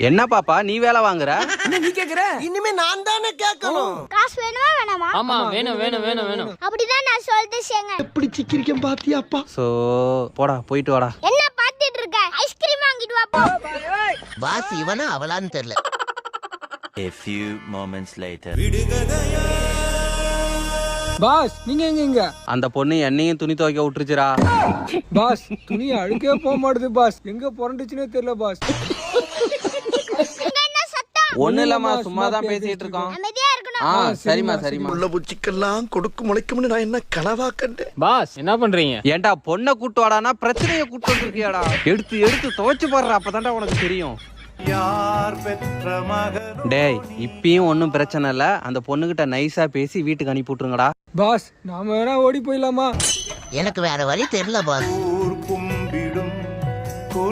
என்ன பாப்பா நீ வேலை வாங்குற? நீ கேக்குற? இனிமே நான் தானே கேட்கணும். காசு வேணுமா வேணாமா? ஆமா வேணும். அப்படிதான் நான் சொல்லிட்டேங்க. எப்படி சிக்கிரிக்கம் பாத்தியாப்பா? சோ போடா போயிட்டு வாடா. என்ன பாத்துட்டு இருக்க? ஐஸ்கிரீம் வாங்கிட்டு வா போ. பாஸ் இவனா அவளான்னு தெரியல. A few moments later. Boss நீங்க எங்க? அந்த பொண்ணு என்னையும் துணி துவைக்க விட்டுருச்சுடா. பாஸ் துணி அழுக்கே போக மாட்டுது பாஸ். எங்க புரண்டுச்சுன்னே தெரியல பாஸ். என்ன சத்தம்? ஒண்ணு இல்லம்மா சும்மா தான் பேசிட்டு இருக்கோம். அமைதியா இருக்கணும். சரிம்மா. உள்ள புச்சிக்கெல்லாம் கொடுக்கு முளைக்கும்னு நான் என்ன கனவா கண்டேன். பாஸ் என்ன பண்றீங்க? ஏன்டா பொண்ணை கூட்டு வாடானா பிரச்சனையை கூட்டு வந்திருக்கியாடா. எடுத்து துவைச்சு பாடுற அப்பதான்டா உனக்கு தெரியும். டேய் இப்பயும் ஒன்னும் பிரச்சனை இல்ல. அந்த பொண்ணுகிட்ட நைஸா பேசி வீட்டுக்கு அனுப்பி விட்டுருங்கடா. பாஸ் நாம வேணா ஓடி போயிடலாமா? எனக்கு வேற வழி தெரியல பாஸ்.